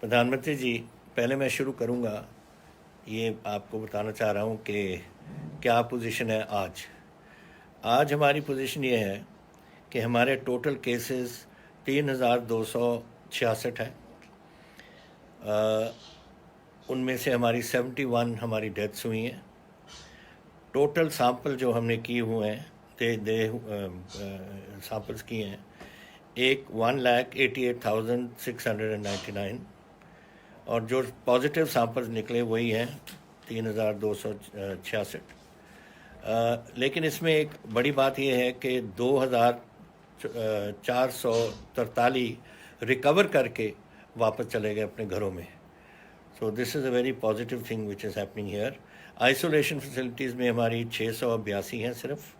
प्रधानमंत्री जी, पहले मैं शुरू करूंगा, ये आपको बताना चाह रहा हूं कि क्या पोजीशन है आज। आज हमारी पोजीशन ये है कि हमारे टोटल केसेस 3,266 है। उनमें से हमारी 71 हमारी डेथ्स हुई हैं। टोटल सैंपल जो हमने किए हुए हैं सैंपल्स किए हैं 1,88,699 और जो पॉजिटिव सैंपल्स निकले वही हैं 3,266। लेकिन इसमें एक बड़ी बात यह है कि 2,443 रिकवर करके वापस चले गए अपने घरों में। सो this is a very positive thing which is happening here. Isolation facilities में हमारी 682 हैं सिर्फ,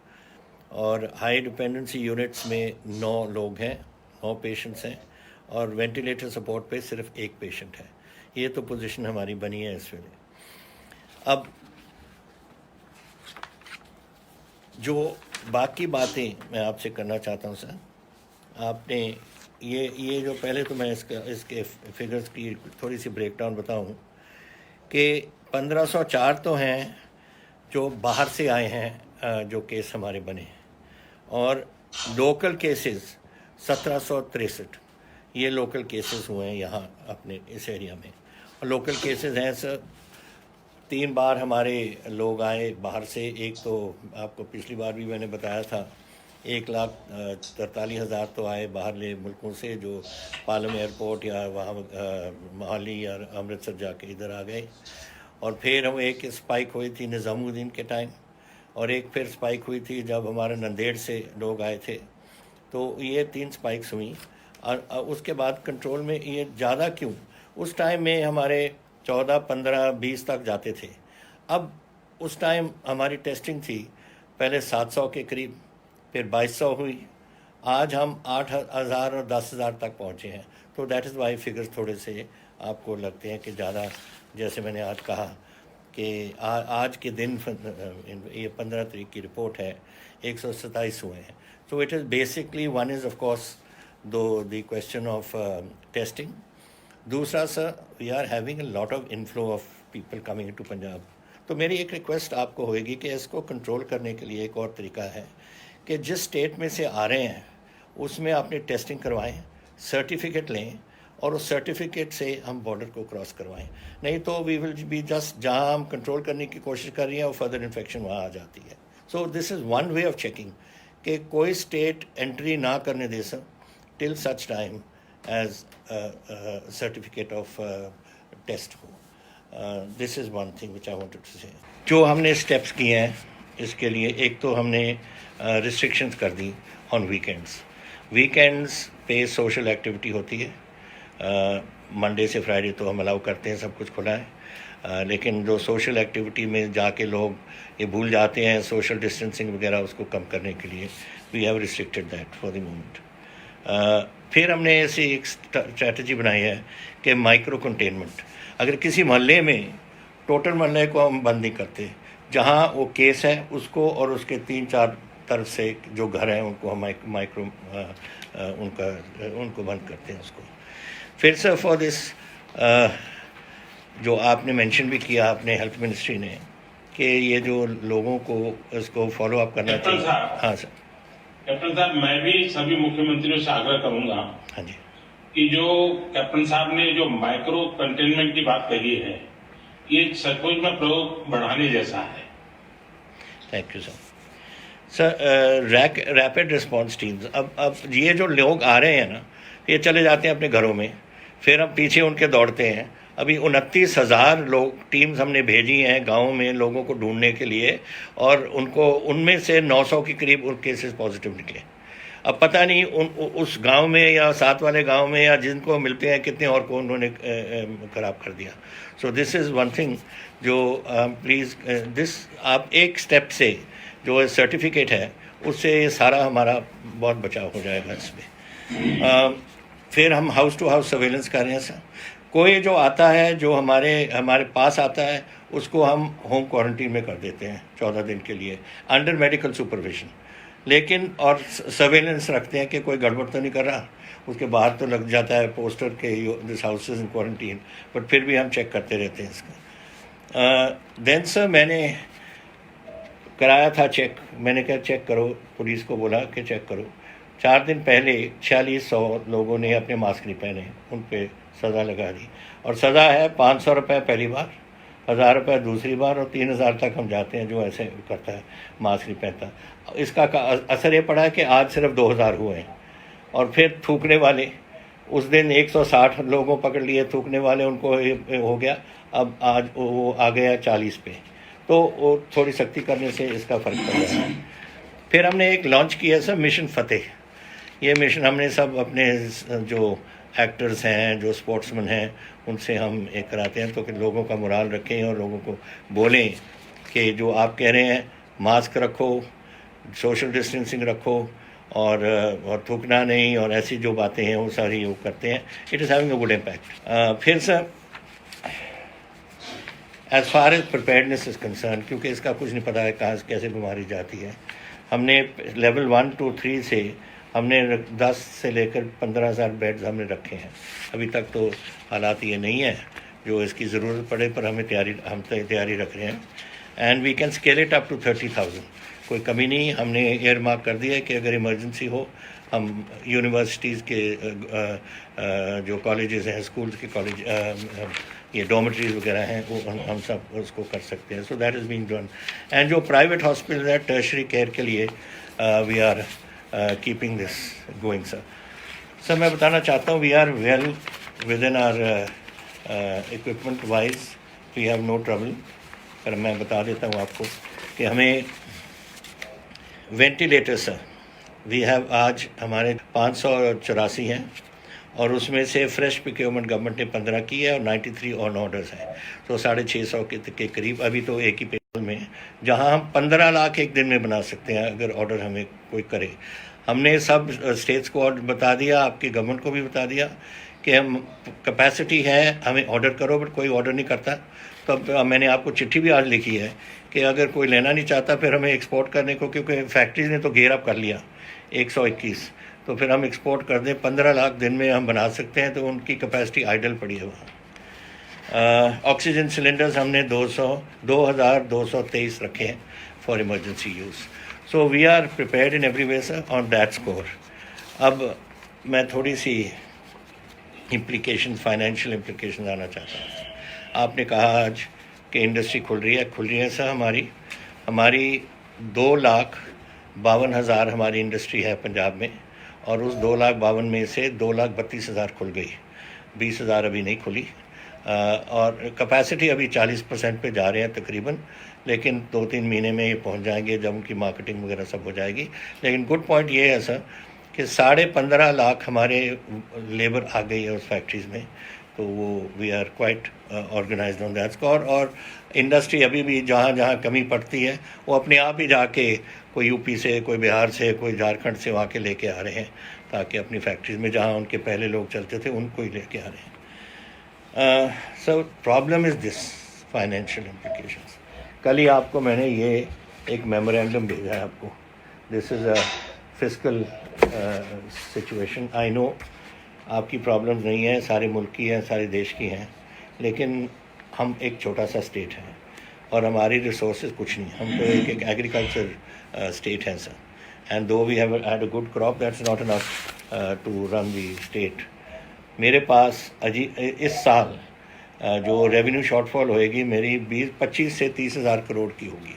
और हाई डिपेंडेंसी यूनिट्स में 9 लोग हैं, 9 पेशेंट्स हैं, और वेंटिलेटर सपोर्ट पे सिर्फ 1 पेशेंट है। ये तो पोजीशन हमारी बनी है इस वेले। अब जो बाकी बातें मैं आपसे करना चाहता हूँ सर, आपने ये जो पहले तो मैं इसके फिगर्स की थोड़ी सी ब्रेकडाउन बताऊँ कि 1504 तो हैं जो बाहर से आए हैं, जो केस हमारे बने, और लोकल केसेस 1763 ये लोकल केसेस हुए हैं यहाँ अपने इस एरिया में। और लोकल केसेस हैं सर, 3 बार हमारे लोग आए बाहर से। एक तो आपको पिछली बार भी मैंने बताया था, 1,43,000 तो आए बाहरले मुल्कों से, जो पालम एयरपोर्ट या वहाँ मोहाली या अमृतसर जाके इधर आ गए। और फिर हम एक स्पाइक हुई थी निज़ामुद्दीन के टाइम, और एक फिर स्पाइक हुई थी जब हमारे नंदेड़ से लोग आए थे। तो ये 3 स्पाइक्स हुई, और उसके बाद कंट्रोल में ये ज़्यादा क्यों, उस टाइम में हमारे 14, 15, 20 तक जाते थे। अब उस टाइम हमारी टेस्टिंग थी पहले 700 के करीब, फिर 2200 हुई, आज हम 8,000 और 10,000 तक पहुँचे हैं। तो दैट इज़ वाई फिगर्स थोड़े से आपको लगते हैं कि ज़्यादा। जैसे मैंने आज कहा कि आज के दिन ये 15 तारीख की रिपोर्ट है, 127 हुए हैं। So it is basically one is of course the question of testing. दूसरा sir, we are having a lot of inflow of people coming into Punjab. तो मेरी एक रिक्वेस्ट आपको होएगी कि इसको कंट्रोल करने के लिए एक और तरीका है कि जिस स्टेट में से आ रहे हैं उसमें आपने टेस्टिंग करवाएं, सर्टिफिकेट लें, और उस सर्टिफिकेट से हम बॉर्डर को क्रॉस करवाएं। नहीं तो वी विल बी जस्ट, जहां हम कंट्रोल करने की कोशिश कर रही हैं और फर्दर इन्फेक्शन वहाँ आ जाती है। So this is one way of checking कि कोई स्टेट एंट्री ना करने दे sir till such time as certificate of test हो। This is one thing which I wanted to say. जो हमने स्टेप्स किए हैं इसके लिए, एक तो हमने रिस्ट्रिक्शंस कर दी ऑन वीकेंड्स पे सोशल एक्टिविटी होती है। मंडे से फ्राइडे तो हम अलाउ करते हैं, सब कुछ खुला है, लेकिन जो सोशल एक्टिविटी में जाके लोग ये भूल जाते हैं सोशल डिस्टेंसिंग वगैरह, उसको कम करने के लिए we have restricted that for the moment. फिर हमने ऐसी एक स्ट्रैटेजी बनाई है कि माइक्रो कंटेनमेंट। अगर किसी मोहल्ले में, टोटल मोहल्ले को हम बंद नहीं करते, जहाँ वो केस है उसको और उसके 3-4 तरफ से जो घर हैं उनको हम माइक्रो उनको बंद करते हैं उसको। फिर सर फॉर दिस जो आपने मेंशन भी किया अपने हेल्थ मिनिस्ट्री ने कि ये जो लोगों को इसको फॉलो अप करना चाहिए। हाँ सर। कैप्टन साहब, मैं भी सभी मुख्यमंत्रियों से आग्रह करूंगा, हाँ जी, कि जो कैप्टन साहब ने जो माइक्रो कंटेनमेंट की बात कही है, ये सचमुच में प्रयोग बढ़ाने जैसा है। Thank you sir. Sir rapid response teams, अब ये जो लोग आ रहे हैं ना, ये चले जाते हैं अपने घरों में, फिर हम पीछे उनके दौड़ते हैं। अभी 29,000 लोग टीम्स हमने भेजी हैं गाँव में लोगों को ढूंढने के लिए, और उनमें से 900 के करीब उन केसेस पॉजिटिव निकले। अब पता नहीं उस गांव में या साथ वाले गांव में या जिनको मिलते हैं कितने और को उन्होंने खराब कर दिया। सो दिस इज़ वन थिंग जो प्लीज़ दिस आप एक स्टेप से जो सर्टिफिकेट है उससे सारा हमारा बहुत बचाव हो जाएगा इसमें। फिर हम हाउस टू हाउस सर्वेलेंस कर रहे हैं सर। कोई जो आता है, जो हमारे पास आता है, उसको हम होम क्वारंटीन में कर देते हैं 14 दिन के लिए अंडर मेडिकल सुपरविजन। लेकिन और सर्वेलेंस रखते हैं कि कोई गड़बड़ तो नहीं कर रहा, उसके बाहर तो लग जाता है पोस्टर के this house is in quarantine, but फिर भी हम चेक करते रहते हैं इसका। देन सर मैंने कराया था चेक, मैंने कहा चेक करो, पुलिस को बोला कि चेक करो। 4 दिन पहले 4600 लोगों ने अपने मास्क नहीं पहने, उन पर सज़ा लगा दी, और सज़ा है 500 रुपये पहली बार, 1000 रुपये दूसरी बार, और 3000 तक हम जाते हैं जो ऐसे करता है मास्क नहीं पहनता। इसका असर ये पड़ा है कि आज सिर्फ 2000 हुए हैं। और फिर थूकने वाले, उस दिन 160 लोगों पकड़ लिए थूकने वाले, उनको हो गया, अब आज वो आ गया 40 पे, तो वो थोड़ी सख्ती करने से इसका फ़र्क पड़ रहा है। फिर हमने एक लॉन्च किया सर मिशन फ़तेह। ये मिशन हमने सब अपने जो एक्टर्स हैं, जो स्पोर्ट्समैन हैं, उनसे हम एक कराते हैं, तो कि लोगों का मोराल रखें और लोगों को बोलें कि जो आप कह रहे हैं मास्क रखो, सोशल डिस्टेंसिंग रखो, और थूकना नहीं, और ऐसी जो बातें हैं वो सारी वो करते हैं। It is having a good impact. फिर sir as far as preparedness is concern, क्योंकि इसका कुछ नहीं पता है कहाँ से कैसे बीमारी जाती है, हमने लेवल 1 to 3 से हमने 10 से लेकर 15,000 बेड्स हमने रखे हैं। अभी तक तो हालात ये नहीं है जो इसकी ज़रूरत पड़े, पर हम तैयारी रख रहे हैं, and we can scale it up to 30,000। कोई कमी नहीं, हमने एयर मार्क कर दिया है कि अगर इमरजेंसी हो हम यूनिवर्सिटीज़ के जो कॉलेजेस हैं, स्कूल्स के कॉलेज, ये डॉर्मेटरीज वगैरह हैं, वो हम सब उसको कर सकते हैं। So that is being done. And जो प्राइवेट हॉस्पिटल है टर्शरी केयर के लिए we are keeping this going sir. Sir मैं बताना चाहता हूँ we are well within our equipment wise, we have no trouble. पर मैं बता देता हूँ आपको कि हमें वेंटिलेटर सर वी हैव आज हमारे 584 हैं, और उसमें से फ्रेश प्रोक्योरमेंट गवर्नमेंट ने 15 की है, और 93 ऑन ऑर्डर्स हैं, तो 650 के करीब अभी तो एक ही पेपर में, जहां हम 15 लाख एक दिन में बना सकते हैं अगर ऑर्डर हमें कोई करे। हमने सब स्टेट्स को बता दिया, आपकी गवर्नमेंट को भी बता दिया कि हम कैपेसिटी है, हमें ऑर्डर करो, बट कोई ऑर्डर नहीं करता। तो अब मैंने आपको चिट्ठी भी आज लिखी है कि अगर कोई लेना नहीं चाहता फिर हमें एक्सपोर्ट करने को, क्योंकि फैक्ट्रीज ने तो गेयर अप कर लिया 121, तो फिर हम एक्सपोर्ट कर दें, 15 लाख दिन में हम बना सकते हैं, तो उनकी कैपेसिटी आइडल पड़ी है वहाँ। ऑक्सीजन सिलेंडर्स हमने 2223 रखे हैं for emergency use. So we are prepared in every way sir on that score. अब मैं थोड़ी सी फाइनेंशियल इम्प्लीकेशन आना चाहता हूँ। आपने कहा आज कि इंडस्ट्री खुल रही है सर। हमारी 2,52,000 हमारी इंडस्ट्री है पंजाब में, और उस 2,52,000 में से 2,32,000 खुल गई, 20,000 अभी नहीं खुली, और कैपेसिटी अभी 40% पे जा रहे हैं तकरीबन, लेकिन 2-3 महीने में ये पहुंच जाएंगे जब उनकी मार्केटिंग वगैरह सब हो जाएगी। लेकिन गुड पॉइंट ये है सर कि 15.5 लाख हमारे लेबर आ गई है उस फैक्ट्रीज़ में, तो वो we are quite organised on that score. और इंडस्ट्री अभी भी जहाँ जहाँ कमी पड़ती है वो अपने आप ही जाके कोई यूपी से, कोई बिहार से, कोई झारखंड से वहाँ के लेके आ रहे हैं, ताकि अपनी फैक्ट्रीज में जहाँ उनके पहले लोग चलते थे उनको ही लेके आ रहे हैं। So problem is this financial implications. कल ही आपको मैंने ये एक मेमोरेंडम भेजा है आपको, this is a fiscal situation. I know आपकी प्रॉब्लम्स नहीं है, सारे मुल्क की हैं, सारे देश की हैं, लेकिन हम एक छोटा सा स्टेट है और हमारी रिसोर्सेज कुछ नहीं। हम तो एक एग्रीकल्चर स्टेट है sir, and though we have had a good crop, that's not enough to run the state. मेरे पास इस साल जो रेवेन्यू शॉर्टफॉल होएगी मेरी 25 से 30 हज़ार करोड़ की होगी।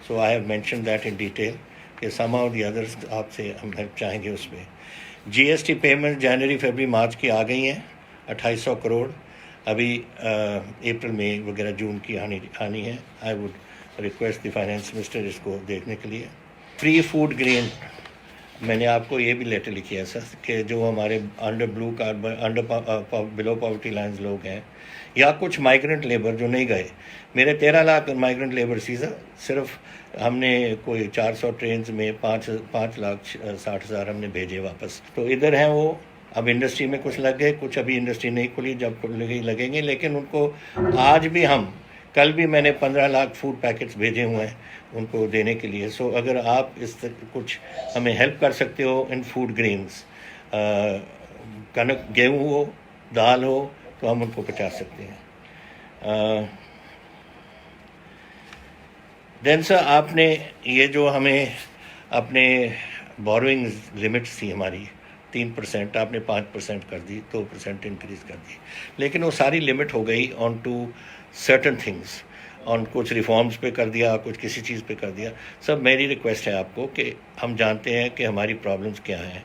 So I have mention that in detail कि सम ऑफ द अदर्स आपसे हम हेल्प चाहेंगे उसमें। जीएसटी पेमेंट जनवरी, फरवरी, मार्च की आ गई हैं 2800 करोड़, अभी अप्रैल, मई वगैरह, जून की आनी है। I would request the finance minister इसको देखने के लिए। फ्री फूड ग्रेन, मैंने आपको ये भी लेटर लिखी है सर कि जो हमारे under blue card, below poverty lines लोग हैं, या कुछ माइग्रेंट लेबर जो नहीं गए, मेरे 13 लाख माइग्रेंट लेबर सीज़ा, सिर्फ हमने कोई 400 ट्रेन में 5,60,000 हमने भेजे वापस। तो इधर हैं वो, अब इंडस्ट्री में कुछ लग गए, कुछ अभी इंडस्ट्री नहीं खुली, जब खुलेगी लगेंगे, लेकिन उनको आज भी हम कल भी मैंने 15 लाख फूड पैकेट्स भेजे हुए हैं उनको देने के लिए। सो अगर आप कुछ हमें हेल्प कर सकते हो इन फूड ग्रेन्स, कनक, गेहूँ हो, दाल हो, तो हम उनको पहुँचा सकते हैं। देन सर, आपने ये जो हमें अपने बोरोइंग लिमिट्स थी हमारी 3%, आपने 5% कर दी, 2% इंक्रीज़ कर दी, लेकिन वो सारी लिमिट हो गई on to certain things, on कुछ रिफॉर्म्स पे कर दिया, कुछ किसी चीज़ पे कर दिया। सब मेरी रिक्वेस्ट है आपको कि हम जानते हैं कि हमारी प्रॉब्लम्स क्या हैं।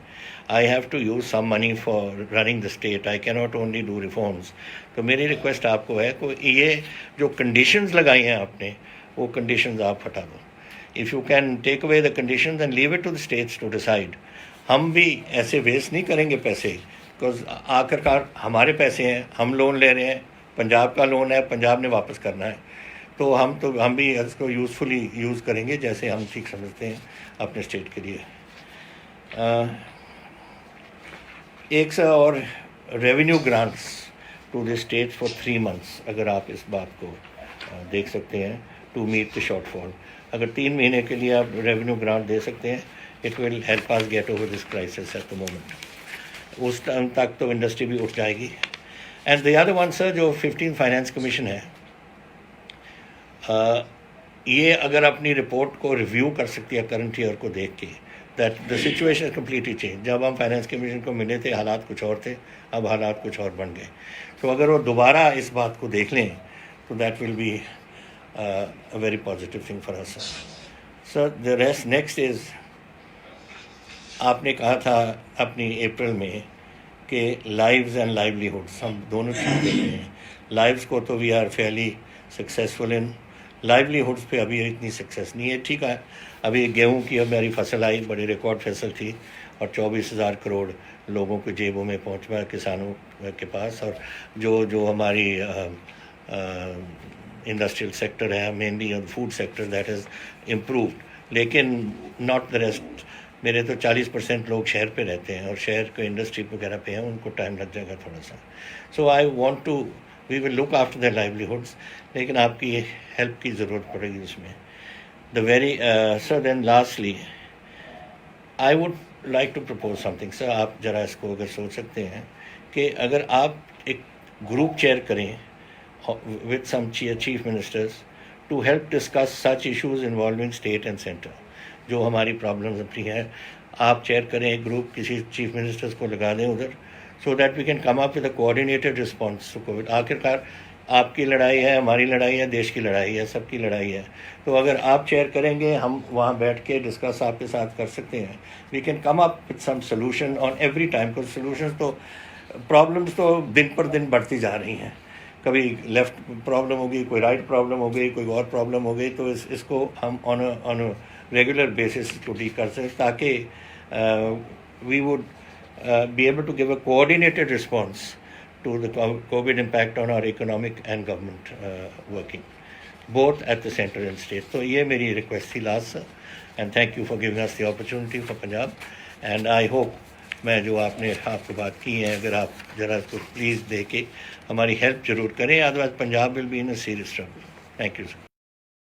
I have to use some money for running the state, I can not only do reforms. तो मेरी रिक्वेस्ट आपको है कि ये जो कंडीशंस लगाई हैं आपने, वो कंडीशंस आप हटा दो। If you can take away the conditions and leave it to the states to decide. हम भी ऐसे वेस्ट नहीं करेंगे पैसे, बिकॉज आखिरकार हमारे पैसे हैं, हम लोन ले रहे हैं, पंजाब का लोन है, पंजाब ने वापस करना है, तो हम भी इसको यूज़फुली यूज़ करेंगे जैसे हम ठीक समझते हैं अपने स्टेट के लिए। एक सा और revenue grants to the state for 3 months, अगर आप इस बात को देख सकते हैं, टू मीट द शॉर्टफॉल। अगर 3 महीने के लिए आप रेवेन्यू ग्रांट दे सकते हैं, it will help us get over this crisis at the moment. उस टाइम तक तो इंडस्ट्री भी उठ जाएगी। And the other one sir, जो 15 फाइनेंस कमीशन है, ये अगर अपनी रिपोर्ट को रिव्यू कर सकती है करंट ईयर को देख के, that the situation completely change. जब हम फाइनेंस कमीशन को मिले थे हालात कुछ और थे, अब हालात कुछ और बन गए। तो अगर वो दोबारा इस बात को देख लें तो that will be a very positive thing for us. So the rest next is, आपने कहा था अपनी अप्रैल में कि लाइव्स एंड लाइवलीहुड्स हम दोनों चीज़ देख रहे हैं। लाइव्स को तो we are fairly successful in, livelihoods पे अभी इतनी सक्सेस नहीं है। ठीक है, अभी गेहूं की हमारी फसल आई, बड़ी रिकॉर्ड फसल थी, और 24,000 करोड़ लोगों के जेबों में पहुँच गया, किसानों के पास। और जो हमारी इंडस्ट्रियल सेक्टर है, mainly food sector, that is improved, लेकिन नॉट द रेस्ट। मेरे तो 40% लोग शहर पे रहते हैं और शहर के इंडस्ट्री वगैरह पे हैं, उनको टाइम लग जाएगा थोड़ा सा। So I want to, we will look after the livelihoods, लेकिन आपकी हेल्प की ज़रूरत पड़ेगी उसमें। The very sir, then lastly I would like to propose something sir. आप ज़रा इसको अगर सोच सकते हैं कि अगर आप एक ग्रुप चेयर करें with some chief ministers to help discuss such issues involving state and center, जो हमारी प्रॉब्लम्स अपनी हैं, आप चेयर करें एक ग्रुप, किसी चीफ मिनिस्टर्स को लगा दें उधर, so that we can come up with a coordinated response to COVID. आखिरकार आपकी लड़ाई है, हमारी लड़ाई है, देश की लड़ाई है, सबकी लड़ाई है। तो अगर आप चेयर करेंगे, हम वहाँ बैठ के डिस्कस आपके साथ कर सकते हैं। We can come up with some solution on every time, कुछ सोल्यूशन तो, प्रॉब्लम्स तो दिन पर दिन बढ़ती जा रही हैं। कभी लेफ्ट प्रॉब्लम हो गई, कोई राइट प्रॉब्लम हो गई, कोई और प्रॉब्लम हो गई, तो इसको हम ऑन अ रेगुलर बेसिस को डील कर सकें, ताकि we would be able to give a coordinated response to the COVID impact on our economic and government working both at the centre and state. तो ये मेरी रिक्वेस्ट थी last sir, and thank you for giving us the opportunity for Punjab. And I hope मैं जो आपने आपको बात की है, अगर आप ज़रा इसको प्लीज़ दे के हमारी हेल्प ज़रूर करें, otherwise Punjab will be in a serious trouble. Thank you sir.